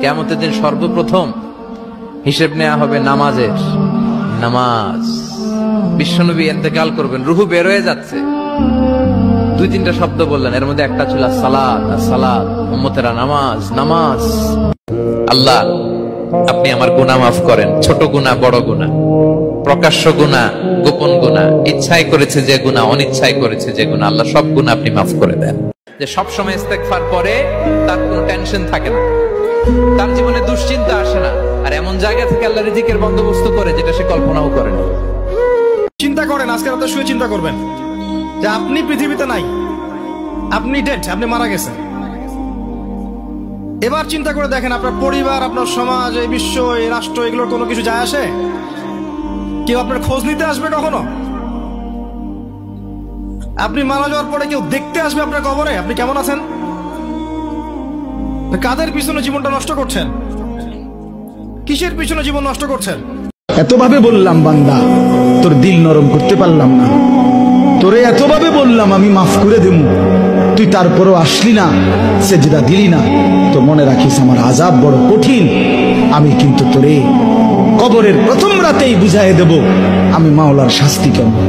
কিয়ামতের দিন সর্বপ্রথম হিসেব নেওয়া হবে নামাজের। নামাজ, বিশ্বনবী ইন্তেকাল করবেন, রুহু বের হয়ে যাচ্ছে, দুই তিনটা শব্দ বললেন, এর মধ্যে একটা ছিল সালাত। সালাত, উম্মতেরা নামাজ, নামাজ। আল্লাহ, আপনি আমার গুনাহ মাফ করেন, ছোট গুনাহ, বড় গুনাহ, প্রকাশ্য গুনাহ, গোপন গুনাহ, ইচ্ছায় করেছে যে গুনাহ, অনিচ্ছায় করেছে যে গুনাহ, আল্লাহ সব গুনাহ আপনি মাফ করে দেন। যে সব সময় ইস্তেগফার করে তার কোনো টেনশন থাকে না, তার জীবনে দুশ্চিন্তা আসে না, আর এমন জায়গা থেকে আল্লাহ রিজিকের বন্দোবস্ত করে যেটা সে কল্পনাও করেনি। চিন্তা করেন, আজকে রাতে শুয়ে চিন্তা করবেন যে আপনি পৃথিবীতে নাই, আপনি ডেড, আপনি মারা গেছেন। এবার চিন্তা করে দেখেন, আপনার পরিবার, আপনার সমাজ, এই বিশ্ব, এই রাষ্ট্র, এগুলোর কোনো কিছু যায় আসে? কেউ আপনার খোঁজ নিতে আসবে কখনো? আপনি মারা যাওয়ার পরে কেউ দেখতে আসবে আপনার কবরে আপনি কেমন আছেন? কাদের পিছনে জীবনটা নষ্ট করছেন? কিসের পিছনে জীবন নষ্ট করছেন? এতভাবে বললাম বান্দা, তোর দিল নরম করতে পারলাম না। তোরে এতভাবে বললাম আমি মাফ করে দেব, তুই তারপরও আসলি না, সেজদা দিলি না। তো মনে রাখিস আমার আযাব বড় কঠিন। আমি কিন্তু তোরে কবরের প্রথম রাতেই বুঝাই দেব আমি মাওলার শাস্তি কেমন।